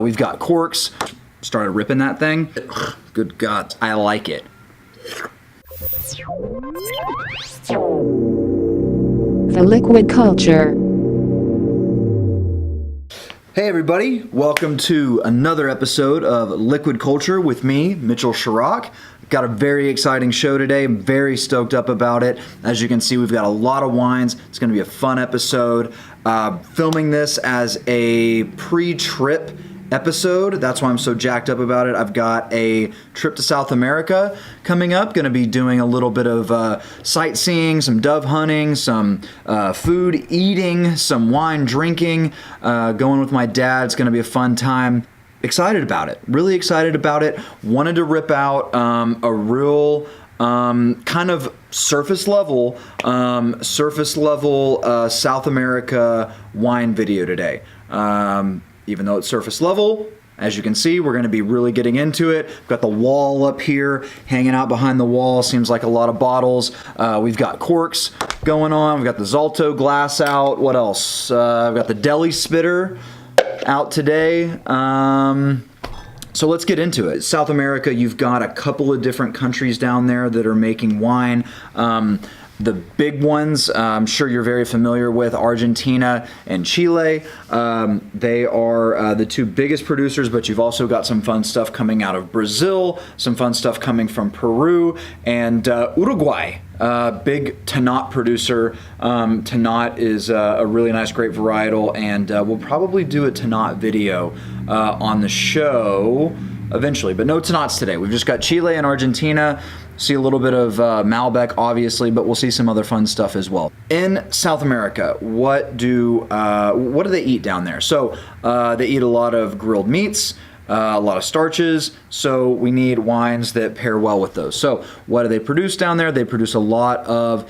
We've got corks. Started ripping that thing. Good God, I like it. The Liquid Culture. Hey everybody, welcome to another episode of Liquid Culture with me, Mitchell Chirac. Got a very exciting show today. I'm very stoked up about it. As you can see, we've got a lot of wines. It's going to be a fun episode. Filming this as a pre-trip episode. That's why I'm so jacked up about it. I've got a trip to South America coming up. Going to be doing a little bit of sightseeing, some dove hunting, some food eating, some wine drinking, going with my dad. It's going to be a fun time. Excited about it. Really excited about it. Wanted to rip out a real kind of surface level South America wine video today. Even though it's surface level, as you can see, we're going to be really getting into it. We've got the wall up here, hanging out behind the wall. Seems like a lot of bottles. We've got corks going on. We've got the Zalto glass out. What else? I've got the deli spitter out today. So let's get into it. South America, you've got a couple of different countries down there that are making wine. The big ones, I'm sure you're very familiar with, Argentina and Chile. They are the two biggest producers, but you've also got some fun stuff coming out of Brazil, some fun stuff coming from Peru, and Uruguay. Big Tannat producer. Tannat is a really nice grape varietal, and we'll probably do a Tannat video on the show eventually, but no Tannats today. We've just got Chile and Argentina. See a little bit of Malbec, obviously, but we'll see some other fun stuff as well. In South America, what do they eat down there? So they eat a lot of grilled meats, a lot of starches, so we need wines that pair well with those. So what do they produce down there? They produce a lot of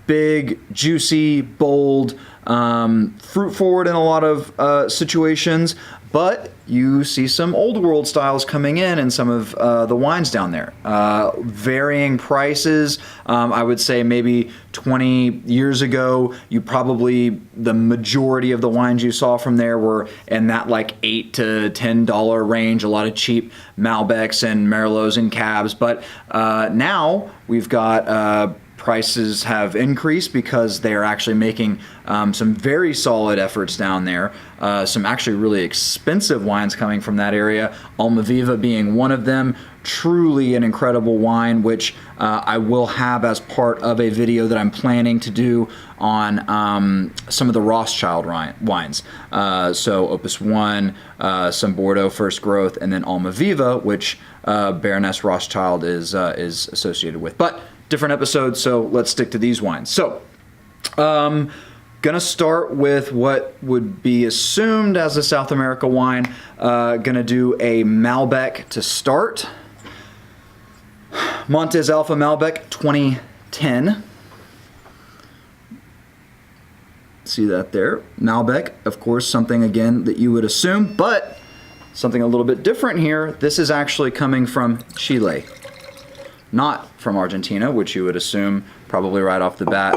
big, juicy, bold, fruit forward in a lot of situations, but you see some old world styles coming in some of the wines down there. Varying prices. I would say maybe 20 years ago, the majority of the wines you saw from there were in that like $8 to $10 range. A lot of cheap Malbecs and Merlots and Cabs. But now we've got prices have increased because they are actually making some very solid efforts down there. Some actually really expensive wines coming from that area. Almaviva being one of them. Truly an incredible wine, which I will have as part of a video that I'm planning to do on some of the Rothschild wines. So Opus 1, some Bordeaux First Growth, and then Almaviva, which Baroness Rothschild is associated with. But different episodes, so let's stick to these wines. So, gonna start with what would be assumed as a South America wine. Gonna do a Malbec to start. Montes Alpha Malbec 2010. See that there? Malbec, of course, something again that you would assume, but something a little bit different here. This is actually coming from Chile. Not from Argentina, which you would assume probably right off the bat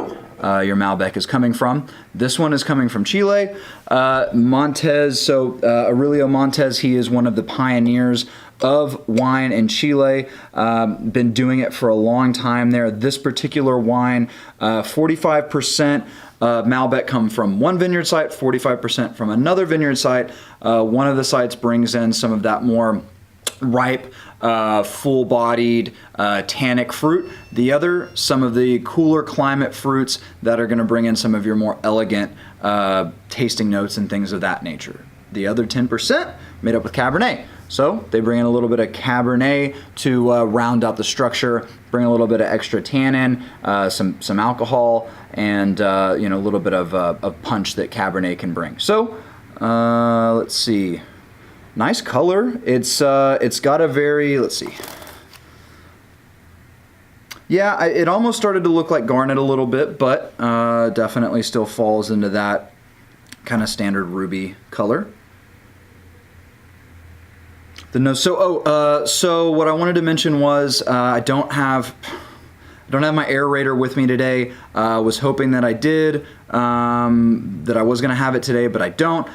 your Malbec is coming from. This one is coming from Chile. Montes, Aurelio Montes, he is one of the pioneers of wine in Chile. Been doing it for a long time there. This particular wine, 45% Malbec come from one vineyard site, 45% from another vineyard site. One of the sites brings in some of that more ripe, full-bodied, tannic fruit. The other, some of the cooler climate fruits that are going to bring in some of your more elegant tasting notes and things of that nature. The other 10% made up with Cabernet. So they bring in a little bit of Cabernet to round out the structure, bring a little bit of extra tannin, some alcohol, and a little bit of punch that Cabernet can bring. So let's see. Nice color. It's got a very, let's see. Yeah, it almost started to look like garnet a little bit, but definitely still falls into that kind of standard ruby color. So what I wanted to mention was I don't have don't have my aerator with me today. Was hoping that I did, that I was gonna have it today, but I don't.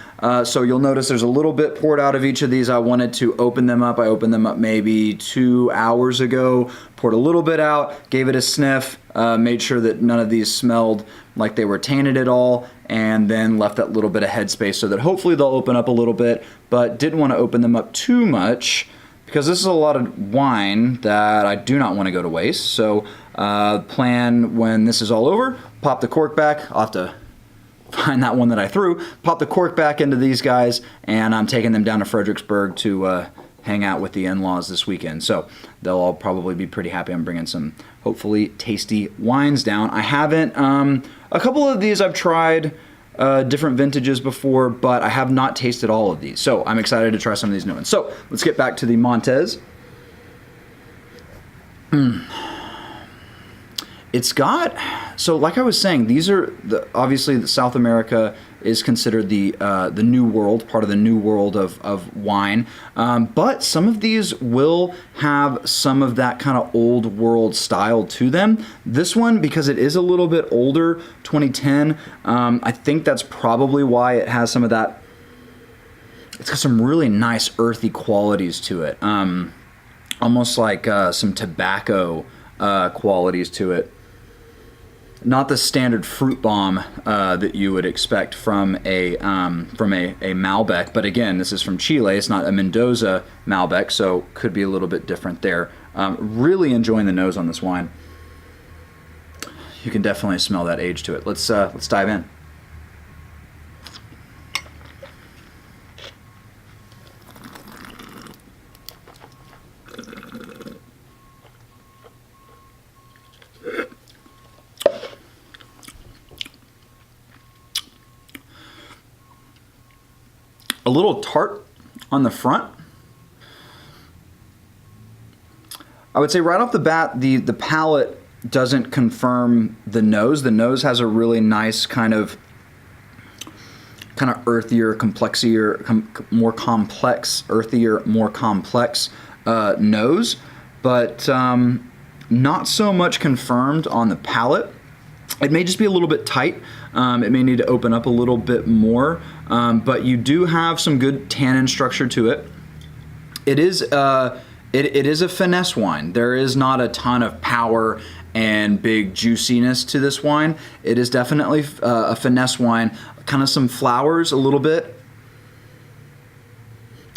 So you'll notice there's a little bit poured out of each of these. I wanted to open them up. I opened them up maybe 2 hours ago, poured a little bit out, gave it a sniff, made sure that none of these smelled like they were tainted at all, and then left that little bit of headspace so that hopefully they'll open up a little bit, but didn't want to open them up too much because this is a lot of wine that I do not want to go to waste. So plan when this is all over, pop the cork back. I'll have to find that one that I threw, pop the cork back into these guys, and I'm taking them down to Fredericksburg to hang out with the in-laws this weekend. So they'll all probably be pretty happy I'm bringing some hopefully tasty wines down. I haven't, a couple of these I've tried different vintages before, but I have not tasted all of these. So I'm excited to try some of these new ones. So let's get back to the Montez. It's got, so like I was saying, these are obviously South America is considered the new world, part of the new world of wine. But some of these will have some of that kind of old world style to them. This one, because it is a little bit older, 2010, I think that's probably why it has some of that. It's got some really nice earthy qualities to it. Almost like some tobacco qualities to it. Not the standard fruit bomb that you would expect from a Malbec, but again, this is from Chile. It's not a Mendoza Malbec, so could be a little bit different there. Really enjoying the nose on this wine. You can definitely smell that age to it. Let's dive in. A little tart on the front. I would say right off the bat, the palate doesn't confirm the nose. The nose has a really nice kind of earthier, more complex, earthier, more complex nose, but not so much confirmed on the palate. It may just be a little bit tight. It may need to open up a little bit more, but you do have some good tannin structure to it. It is a finesse wine. There is not a ton of power and big juiciness to this wine. It is definitely a finesse wine. Kind of some flowers a little bit.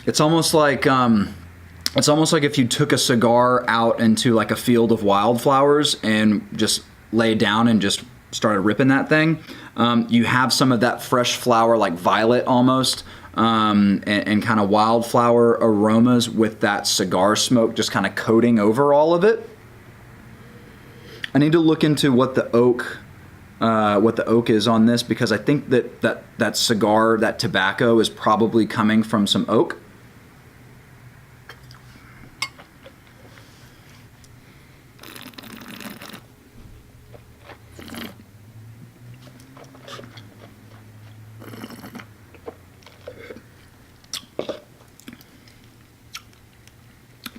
It's almost like if you took a cigar out into like a field of wildflowers and just laid down and just started ripping that thing. You have some of that fresh flower, like violet almost, and kind of wildflower aromas with that cigar smoke just kind of coating over all of it. I need to look into what the oak is on this, because I think that cigar, that tobacco is probably coming from some oak.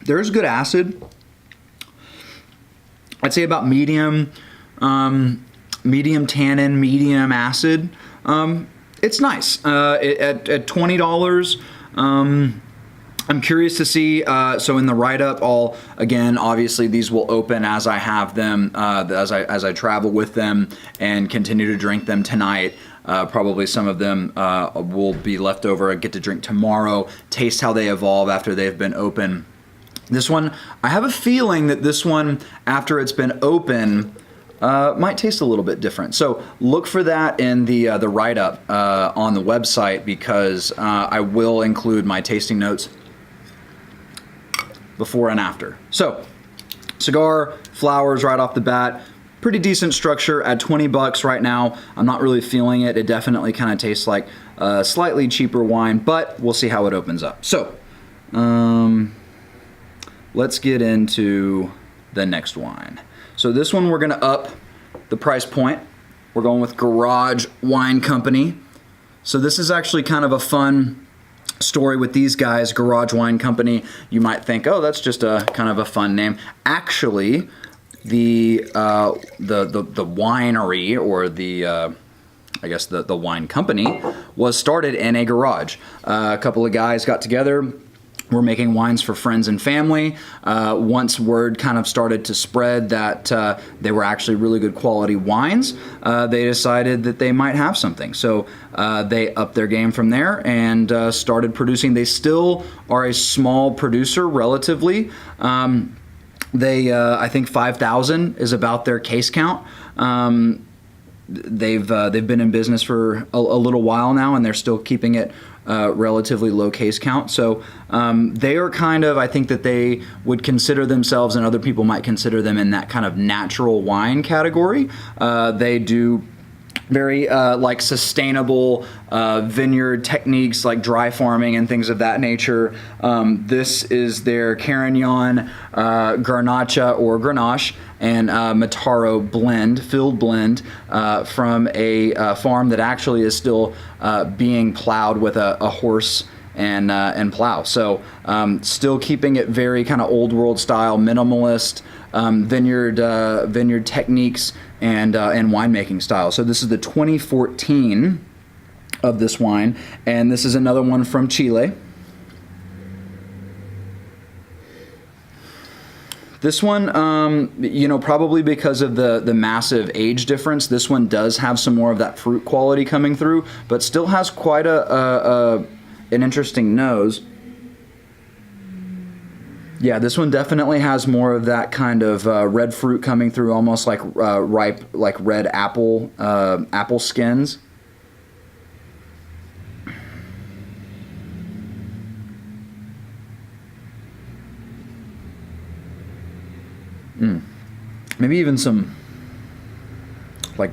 There's good acid. I'd say about medium tannin, medium acid. It's nice. At $20, I'm curious to see. So in the write-up, obviously these will open as I have them, as I travel with them and continue to drink them tonight. Probably some of them will be left over. I get to drink tomorrow. Taste how they evolve after they've been open. This one, I have a feeling that this one, after it's been open, might taste a little bit different. So look for that in the write-up on the website, because I will include my tasting notes before and after. So cigar, flowers right off the bat, pretty decent structure at $20 right now. I'm not really feeling it. It definitely kind of tastes like a slightly cheaper wine, but we'll see how it opens up. So let's get into the next wine. So this one, we're gonna up the price point. We're going with Garage Wine Company. So this is actually kind of a fun story with these guys, Garage Wine Company. You might think, oh, that's just a kind of a fun name. Actually, the winery, or I guess the wine company, was started in a garage. A couple of guys got together. We're making wines for friends and family. Once word kind of started to spread that they were actually really good quality wines, they decided that they might have something. So they upped their game from there and started producing. They still are a small producer relatively. I think 5,000 is about their case count. They've been in business for a little while now, and they're still keeping it relatively low case count. So they are kind of, I think that they would consider themselves, and other people might consider them, in that kind of natural wine category. They do very like sustainable vineyard techniques, like dry farming and things of that nature. This is their Carignan, Garnacha or Grenache, and Mataro blend, filled blend, from a farm that actually is still being plowed with a horse and plow. So still keeping it very kind of old world style, minimalist vineyard techniques and winemaking style. So this is the 2014 of this wine, and this is another one from Chile. This one, probably because of the massive age difference, this one does have some more of that fruit quality coming through, but still has quite an interesting nose. Yeah, this one definitely has more of that kind of red fruit coming through, almost like ripe, like red apple skins. Maybe even some, like,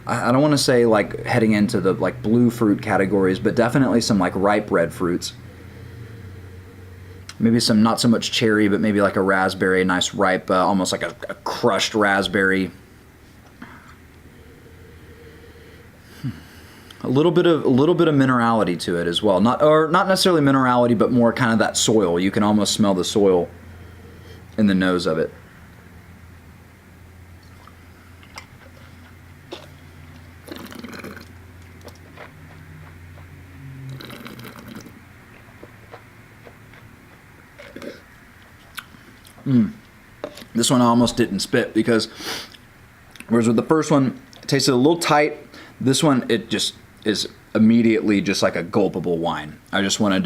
I don't want to say like heading into the like blue fruit categories, but definitely some like ripe red fruits. Maybe some, not so much cherry, but maybe like a raspberry, nice ripe, almost like a crushed raspberry. A little bit of minerality to it as well. Not necessarily minerality, but more kind of that soil. You can almost smell the soil in the nose of it. This one I almost didn't spit, because whereas with the first one it tasted a little tight, this one it just is immediately just like a gulpable wine. I just wanted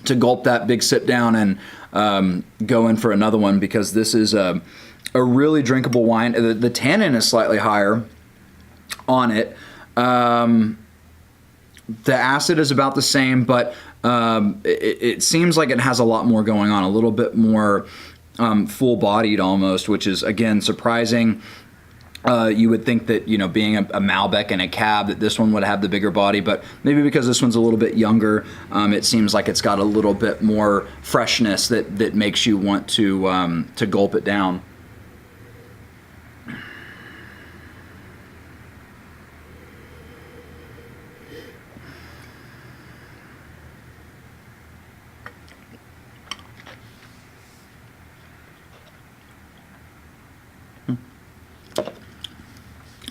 to gulp that big sip down and go in for another one, because this is a really drinkable wine. The tannin is slightly higher on it. The acid is about the same, but it seems like it has a lot more going on, a little bit more full-bodied almost, which is, again, surprising. You would think that, being a Malbec and a Cab, that this one would have the bigger body, but maybe because this one's a little bit younger, it seems like it's got a little bit more freshness that makes you want to gulp it down.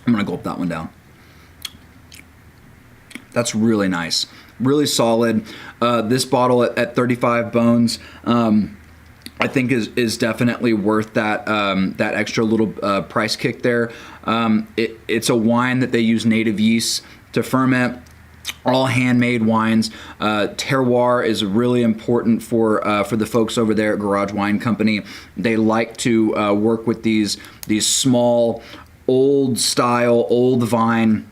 I'm gonna gulp that one down. That's really nice, really solid. This bottle at 35 bones, I think is definitely worth that extra little price kick there. It's a wine that they use native yeast to ferment. All handmade wines. Terroir is really important for the folks over there at Garage Wine Company. They like to work with these small, old style, old vine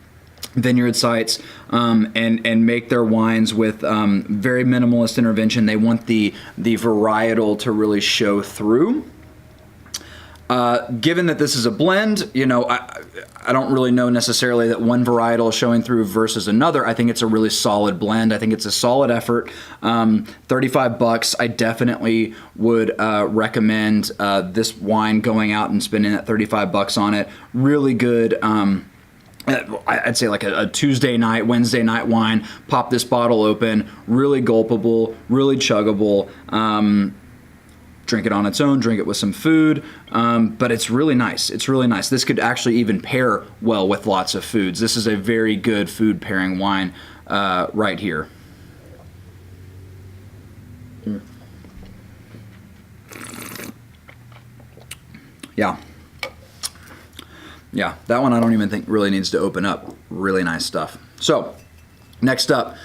vineyard sites, and make their wines with very minimalist intervention. They want the varietal to really show through. Given that this is a blend, I don't really know necessarily that one varietal is showing through versus another. I think it's a really solid blend. I think it's a solid effort. $35. I definitely would recommend this wine going out and spending that $35 on it. Really good. I'd say like a Tuesday night, Wednesday night wine. Pop this bottle open. Really gulpable. Really chuggable. drink it on its own, drink it with some food, but it's really nice. It's really nice. This could actually even pair well with lots of foods. This is a very good food pairing wine right here. Yeah. Yeah, that one I don't even think really needs to open up. Really nice stuff. So, next up,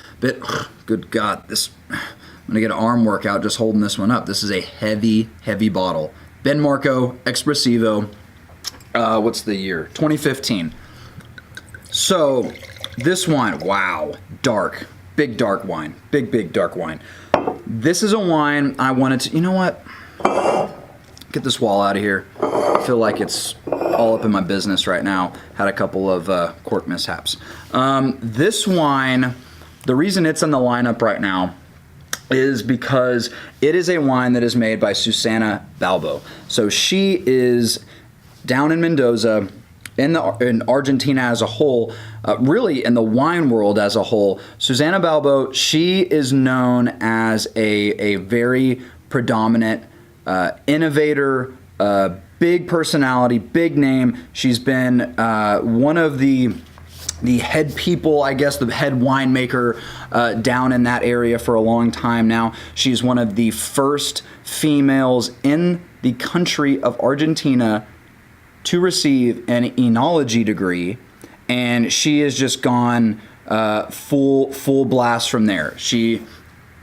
good God, this, I'm gonna get an arm workout just holding this one up. This is a heavy, heavy bottle. Benmarco Espressivo, what's the year? 2015. So, this wine, wow, dark, big dark wine, big dark wine. This is a wine I wanted to, you know what? Get this wall out of here. I feel like it's all up in my business right now. Had a couple of cork mishaps. This wine, the reason it's in the lineup right now is because it is a wine that is made by Susana Balbo. So she is down in Mendoza, in Argentina as a whole, really in the wine world as a whole. Susana Balbo, she is known as a very predominant innovator, big personality, big name. She's been one of the head people, I guess, the head winemaker down in that area for a long time now. She's one of the first females in the country of Argentina to receive an enology degree, and she has just gone full blast from there.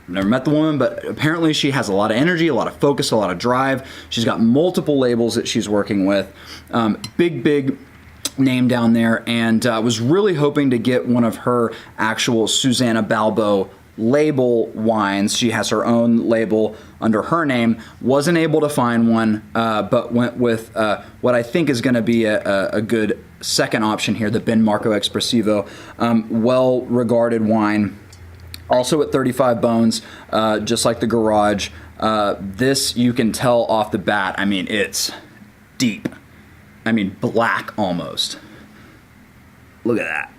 Never met the woman, but apparently she has a lot of energy, a lot of focus, a lot of drive. She's got multiple labels that she's working with. Big name down there, and was really hoping to get one of her actual Susana Balbo label wines. She has her own label under her name. Wasn't able to find one, but went with what I think is going to be a good second option here, the Benmarco Espressivo. Well-regarded wine. Also at 35 bones, just like the Garage. This, you can tell off the bat, I mean, it's deep. I mean, black almost. Look at that.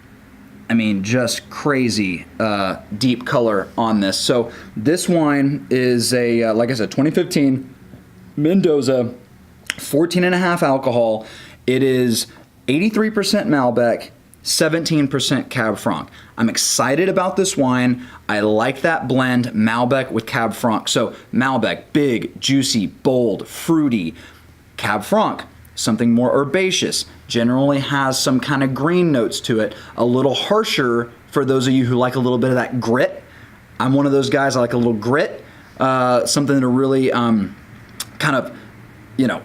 I mean, just crazy deep color on this. So this wine is a, like I said, 2015 Mendoza, 14.5 alcohol. It is 83% Malbec, 17% Cab Franc. I'm excited about this wine. I like that blend, Malbec with Cab Franc. So Malbec, big, juicy, bold, fruity. Cab Franc, something more herbaceous, generally has some kind of green notes to it, a little harsher for those of you who like a little bit of that grit. I'm one of those guys, I like a little grit, something to really kind of, you know,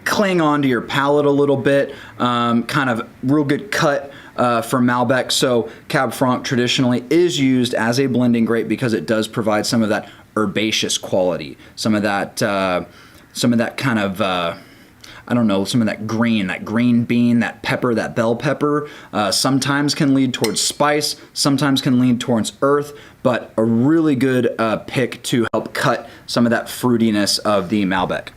cling on to your palate a little bit, kind of real good cut for Malbec. So Cab Franc traditionally is used as a blending grape because it does provide some of that herbaceous quality, some of that kind of I don't know, some of that green bean, that pepper, that bell pepper, sometimes can lead towards spice, sometimes can lean towards earth, but a really good pick to help cut some of that fruitiness of the Malbec.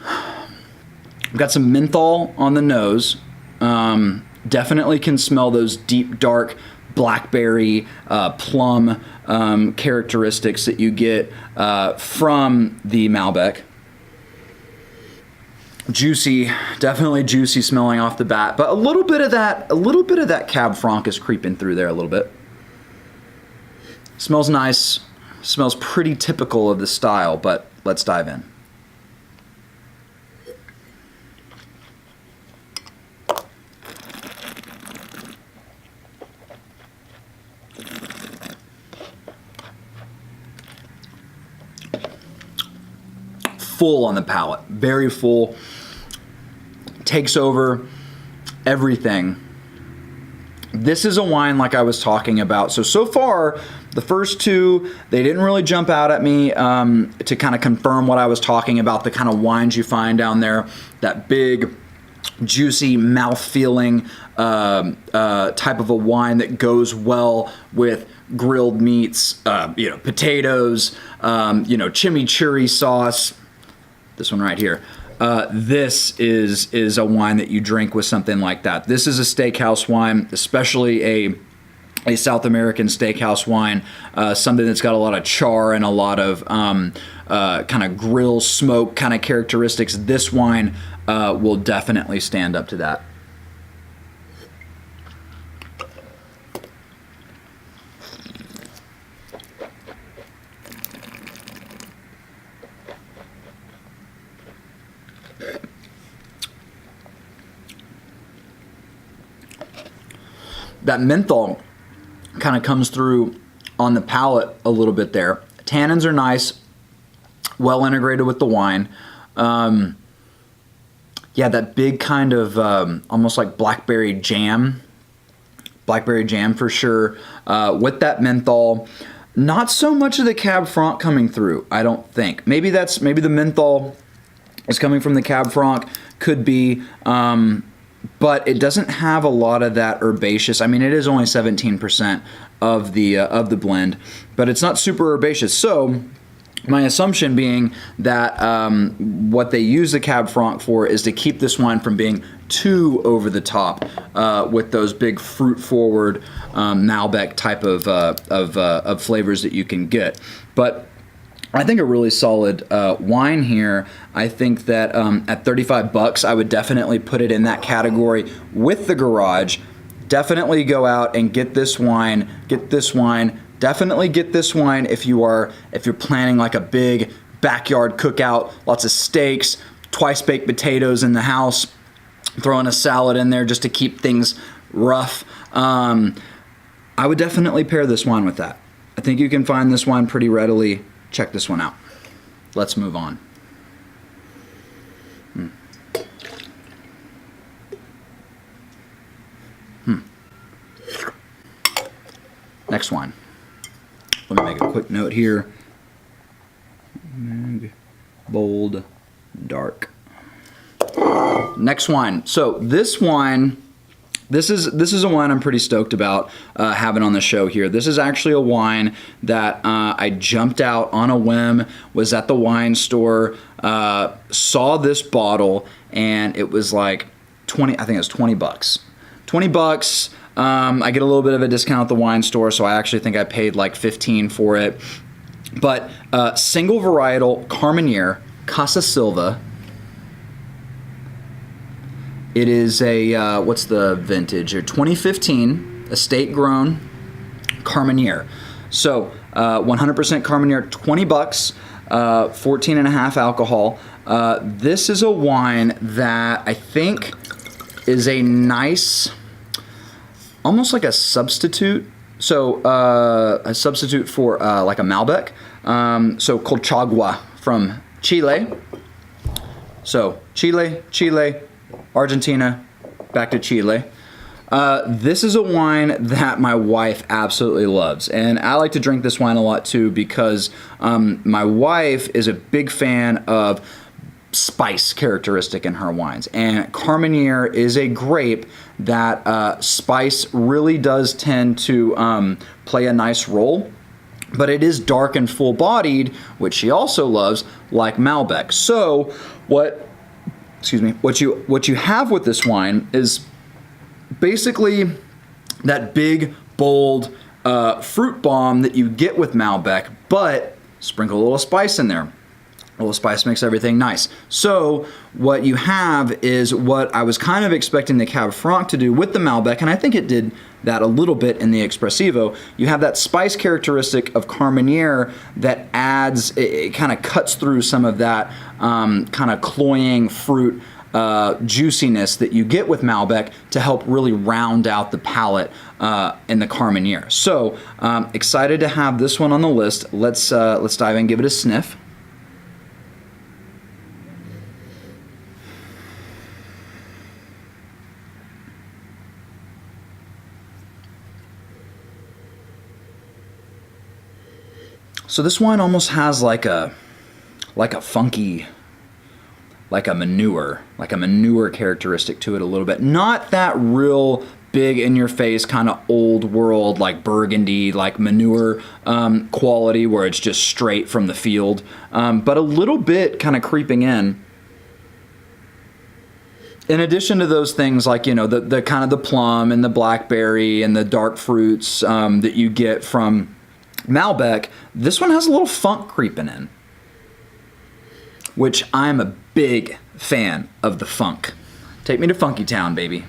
I've got some menthol on the nose. Definitely can smell those deep, dark blackberry, plum characteristics that you get from the Malbec. Juicy, definitely juicy smelling off the bat, but a little bit of that Cab Franc is creeping through there a little bit. Smells nice, smells pretty typical of the style, but let's dive in. Full on the palate, very full, takes over everything. This is a wine like I was talking about. So far, the first two, they didn't really jump out at me to kind of confirm what I was talking about, the kind of wines you find down there, that big, juicy, mouth-feeling type of a wine that goes well with grilled meats, potatoes, chimichurri sauce. This one right here. This is a wine that you drink with something like that. This is a steakhouse wine, especially a South American steakhouse wine, something that's got a lot of char and a lot of kind of grill smoke kind of characteristics, this wine will definitely stand up to that. That menthol kind of comes through on the palate a little bit there. Tannins are nice, well integrated with the wine. Yeah, that big kind of almost like blackberry jam for sure. With that menthol, not so much of the Cab Franc coming through, I don't think. Maybe the menthol is coming from the Cab Franc, could be. But it doesn't have a lot of that herbaceous. I mean, it is only 17% of the blend, but it's not super herbaceous. So my assumption being that what they use the Cab Franc for is to keep this wine from being too over the top with those big fruit-forward Malbec type of flavors that you can get. But I think a really solid wine here. I think that at $35, I would definitely put it in that category with the Garage. Definitely go out and get this wine. Definitely get this wine if you're planning like a big backyard cookout, lots of steaks, twice baked potatoes in the house, throwing a salad in there just to keep things rough. I would definitely pair this wine with that. I think you can find this wine pretty readily. Check this one out. Let's move on. Next wine. Let me make a quick note here. Bold, dark. Next wine. So this wine, this is a wine I'm pretty stoked about having on the show here. This is actually a wine that I jumped out on a whim, was at the wine store, saw this bottle, and it was like 20, I think it was $20. $20. I get a little bit of a discount at the wine store, so I actually think I paid like 15 for it. But single varietal Carmenere Casa Silva. It is a, what's the vintage? A 2015 estate grown Carmenere. So 100% Carmenere, $20, 14.5 alcohol. This is a wine that I think is a nice, almost like a substitute. So a substitute for like a Malbec. So Colchagua from Chile. So Chile, Argentina, back to Chile. This is a wine that my wife absolutely loves, and I like to drink this wine a lot too because my wife is a big fan of spice characteristic in her wines, and Carmenere is a grape that spice really does tend to play a nice role, but it is dark and full-bodied, which she also loves, like Malbec. So what you have with this wine is basically that big, bold fruit bomb that you get with Malbec, but sprinkle a little spice in there. A little spice makes everything nice. So what you have is what I was kind of expecting the Cab Franc to do with the Malbec, and I think it did that a little bit in the Espressivo. You have that spice characteristic of Carmenere that adds, it kind of cuts through some of that kind of cloying fruit juiciness that you get with Malbec to help really round out the palate in the Carmenere. So excited to have this one on the list. Let's dive in, give it a sniff. So this wine almost has like a funky, like a manure characteristic to it a little bit. Not that real big in your face kind of old world like Burgundy, like manure quality where it's just straight from the field, but a little bit kind of creeping in. in addition to those things like, you know, the kind of the plum and the blackberry and the dark fruits that you get from Malbec, this one has a little funk creeping in, which I'm a big fan of the funk. Take me to Funky Town, baby.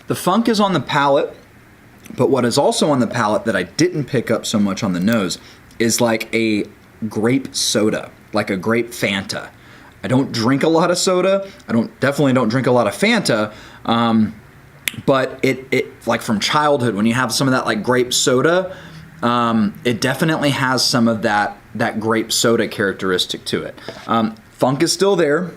The funk is on the palate, but what is also on the palate that I didn't pick up so much on the nose is like a grape soda, like a grape Fanta. I don't drink a lot of soda. Definitely don't drink a lot of Fanta. But it like from childhood, when you have some of that like grape soda, it definitely has some of that grape soda characteristic to it. Funk is still there.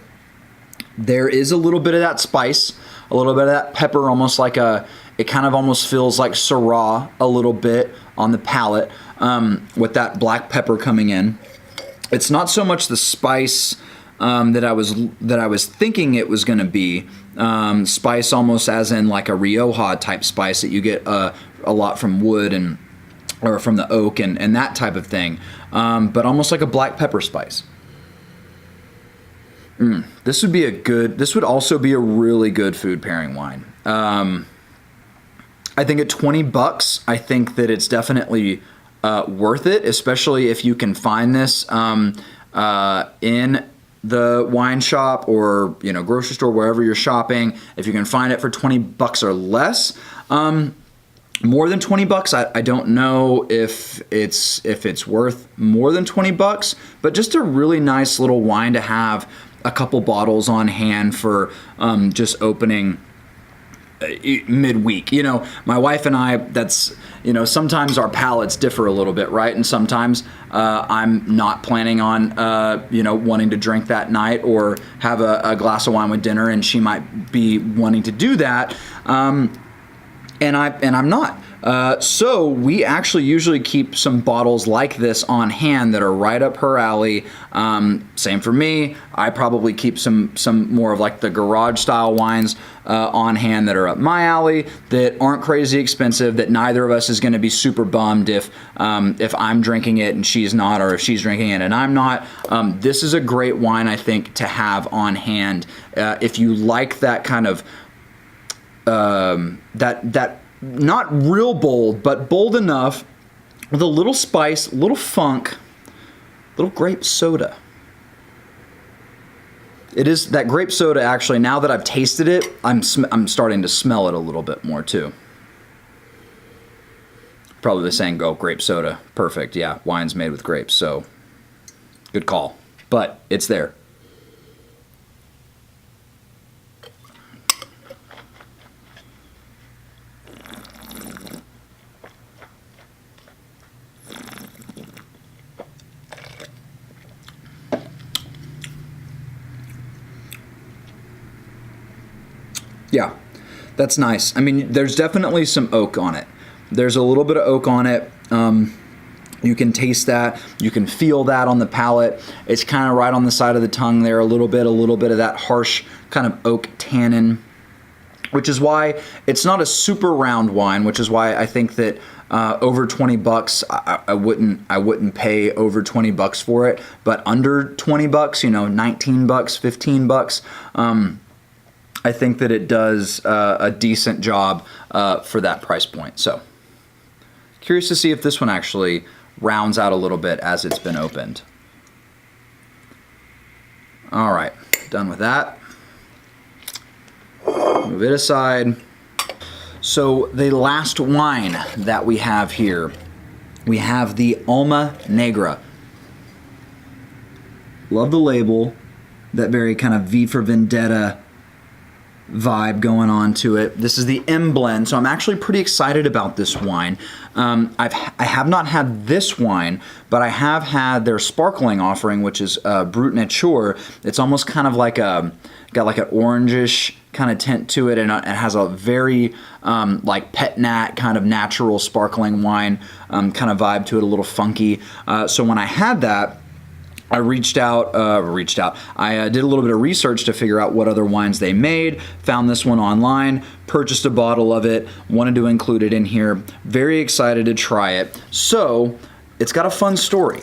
There is a little bit of that spice, a little bit of that pepper, almost like it kind of almost feels like Syrah a little bit on the palate, with that black pepper coming in. It's not so much the spice that I was thinking it was going to be. Spice almost as in like a Rioja type spice that you get a lot from wood or from the oak and that type of thing, but almost like a black pepper spice. This would also be a really good food pairing wine. I think at $20, I think that it's definitely worth it, especially if you can find this in the wine shop or, you know, grocery store, wherever you're shopping. If you can find it for $20 or less, more than $20, I don't know if it's worth more than $20, but just a really nice little wine to have a couple bottles on hand for just opening midweek. You know, my wife and I, that's, you know, sometimes our palates differ a little bit, right? And sometimes I'm not planning on, you know, wanting to drink that night or have a glass of wine with dinner, and she might be wanting to do that. And I'm not. So we actually usually keep some bottles like this on hand that are right up her alley. Same for me. I probably keep some more of like the garage style wines on hand that are up my alley, that aren't crazy expensive, that neither of us is going to be super bummed if I'm drinking it and she's not, or if she's drinking it and I'm not. This is a great wine, I think, to have on hand if you like that kind of that not real bold, but bold enough with a little spice, a little funk, little grape soda. It is that grape soda, actually, now that I've tasted it, I'm starting to smell it a little bit more too. Probably saying, go grape soda. Perfect. Yeah, wine's made with grapes, so good call. But it's there. Yeah, that's nice. I mean, there's definitely some oak on it. There's a little bit of oak on it. You can taste that. You can feel that on the palate. It's kind of right on the side of the tongue there, a little bit of that harsh kind of oak tannin, which is why it's not a super round wine, which is why I think that over $20, I wouldn't pay over $20 for it, but under $20, you know, $19, $15, I think that it does a decent job for that price point. So curious to see if this one actually rounds out a little bit as it's been opened. All right, done with that. Move it aside. So the last wine that we have here, we have the Alma Negra. Love the label, that very kind of V for Vendetta vibe going on to it. This is the M blend, so I'm actually pretty excited about this wine. I have not had this wine, but I have had their sparkling offering, which is Brut Nature. It's almost kind of like got like an orangish kind of tint to it, and it has a very like pet nat kind of natural sparkling wine kind of vibe to it, a little funky. So when I had that, I reached out. I did a little bit of research to figure out what other wines they made. Found this one online. Purchased a bottle of it. Wanted to include it in here. Very excited to try it. So it's got a fun story.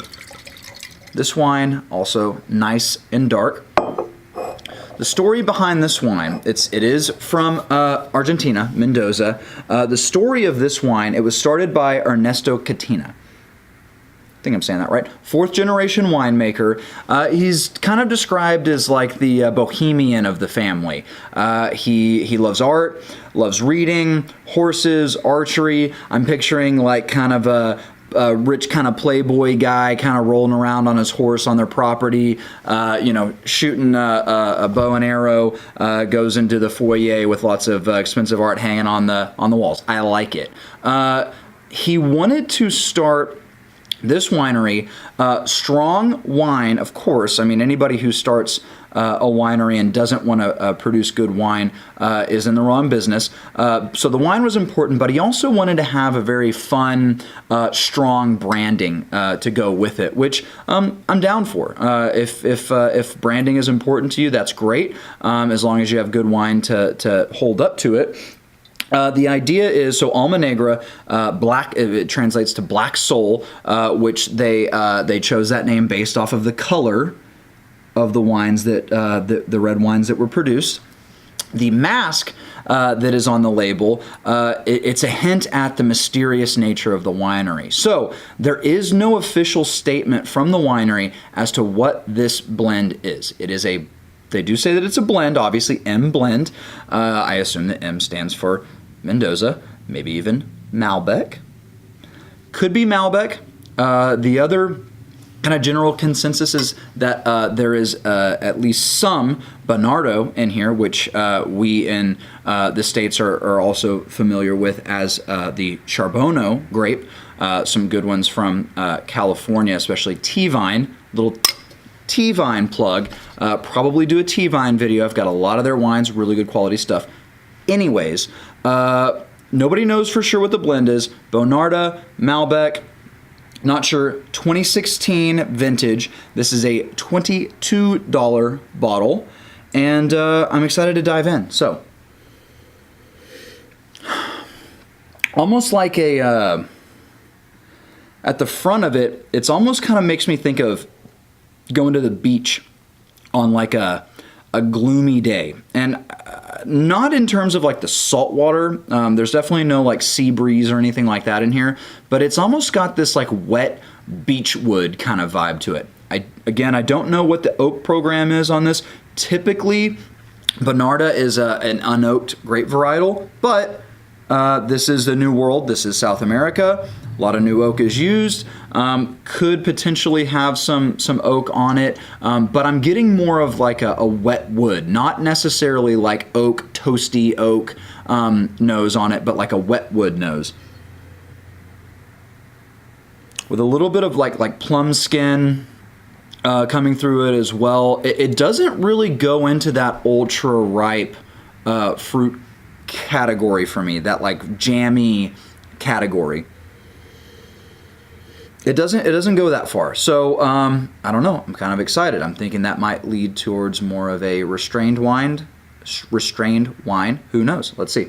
This wine also nice and dark. The story behind this wine, it is from Argentina, Mendoza. The story of this wine, it was started by Ernesto Catina. I think I'm saying that right. 4th generation winemaker. He's kind of described as like the bohemian of the family. He loves art, loves reading, horses, archery. I'm picturing like kind of a rich kind of playboy guy kind of rolling around on his horse on their property, shooting a bow and arrow, goes into the foyer with lots of expensive art hanging on the walls. I like it. He wanted to start this winery, strong wine, of course. I mean, anybody who starts a winery and doesn't want to produce good wine is in the wrong business. So the wine was important, but he also wanted to have a very fun, strong branding to go with it, which I'm down for. If branding is important to you, that's great, as long as you have good wine to hold up to it. The idea is, so Alma Negra, black, it translates to black soul, which they chose that name based off of the color of the wines that, the red wines that were produced. The mask that is on the label, it's a hint at the mysterious nature of the winery. So there is no official statement from the winery as to what this blend is. They do say that it's a blend, obviously M blend. I assume that M stands for Mendoza, maybe even Malbec. Could be Malbec. The other kind of general consensus is that there is at least some Bonardo in here, which we in the States are also familiar with as the Charbono grape. Some good ones from California, especially T-Vine. Little T-Vine plug. Probably do a T-Vine video. I've got a lot of their wines, really good quality stuff. Anyways, nobody knows for sure what the blend is. Bonarda, Malbec, not sure. 2016 vintage. This is a $22 bottle, and I'm excited to dive in. So, almost like at the front of it, it's almost kind of makes me think of going to the beach on like a gloomy day, and not in terms of like the salt water. There's definitely no like sea breeze or anything like that in here, but it's almost got this like wet beach wood kind of vibe to it. I don't know what the oak program is on this. Typically, Bonarda is an unoaked grape varietal, but this is the New World. This is South America. A lot of new oak is used. Could potentially have some oak on it, but I'm getting more of like a wet wood, not necessarily like oak, toasty oak nose on it, but like a wet wood nose. With a little bit of like plum skin coming through it as well. It doesn't really go into that ultra ripe fruit category for me, that like jammy category. It doesn't go that far. So I don't know. I'm kind of excited. I'm thinking that might lead towards more of a restrained wine. Who knows? Let's see.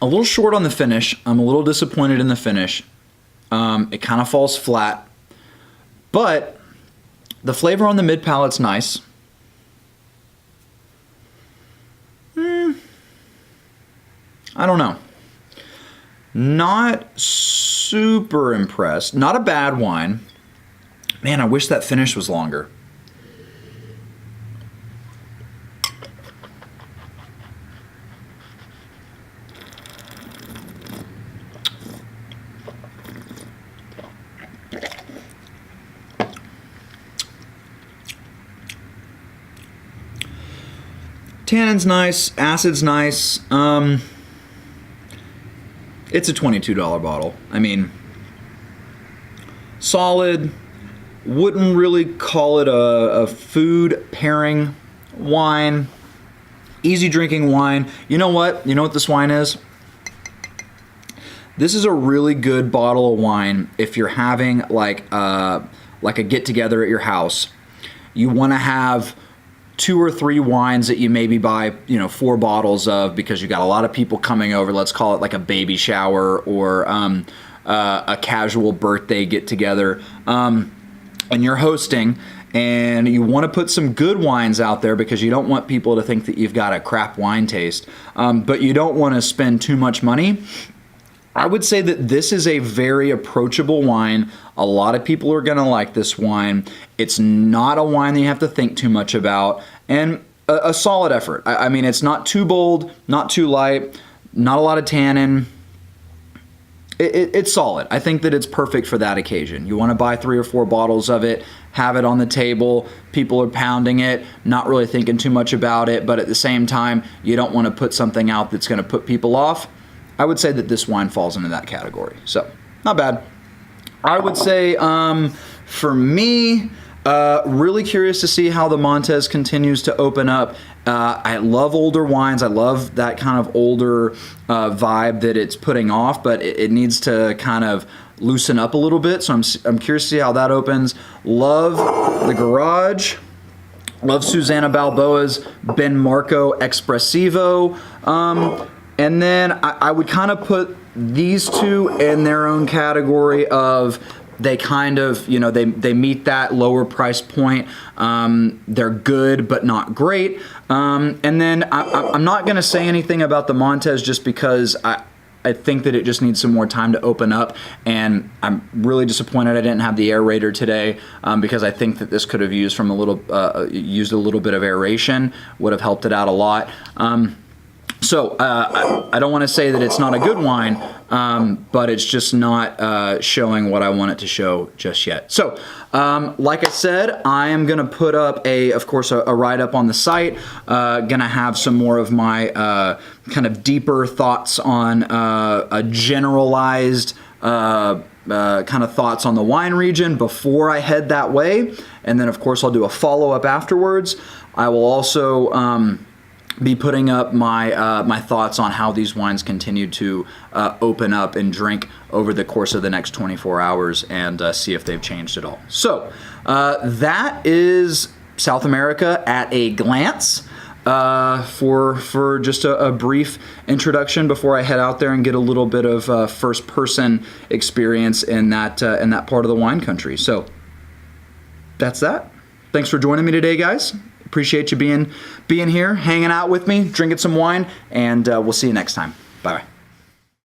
A little short on the finish. I'm a little disappointed in the finish. It kind of falls flat, but the flavor on the mid palate's nice. I don't know. Not super impressed. Not a bad wine. Man, I wish that finish was longer. Tannin's nice, acid's nice. It's a $22 bottle. I mean, solid. Wouldn't really call it a food pairing wine. Easy drinking wine. You know what? You know what this wine is? This is a really good bottle of wine if you're having like a get together at your house. You want to have 2 or 3 wines that you maybe buy, 4 bottles of because you got a lot of people coming over. Let's call it like a baby shower or a casual birthday get together. And you're hosting, and you want to put some good wines out there because you don't want people to think that you've got a crap wine taste, but you don't want to spend too much money. I would say that this is a very approachable wine. A lot of people are going to like this wine. It's not a wine that you have to think too much about, and a solid effort. I mean, it's not too bold, not too light, not a lot of tannin. It's solid. I think that it's perfect for that occasion. You want to buy 3 or 4 bottles of it, have it on the table, people are pounding it, not really thinking too much about it, but at the same time, you don't want to put something out that's going to put people off. I would say that this wine falls into that category. So, not bad. I would say, for me, really curious to see how the Montes continues to open up. I love older wines. I love that kind of older vibe that it's putting off, but it needs to kind of loosen up a little bit. So I'm curious to see how that opens. Love the Garage. Love Susana Balboa's Ben Marco Espressivo. And then I would kind of put these two in their own category of they kind of, they meet that lower price point. They're good, but not great. And then I'm not going to say anything about the Montes just because I think that it just needs some more time to open up. And I'm really disappointed I didn't have the aerator today because I think that this could have used a little bit of aeration, would have helped it out a lot. So I don't want to say that it's not a good wine, but it's just not showing what I want it to show just yet. So like I said, I am going to put up of course, a write-up on the site. Going to have some more of my kind of deeper thoughts on a generalized kind of thoughts on the wine region before I head that way. And then, of course, I'll do a follow-up afterwards. I will also be putting up my thoughts on how these wines continue to open up and drink over the course of the next 24 hours and see if they've changed at all. So that is South America at a glance. For just a brief introduction before I head out there and get a little bit of first-person experience in that part of the wine country. So that's that. Thanks for joining me today, guys. Appreciate you being here, hanging out with me, drinking some wine, and we'll see you next time. Bye.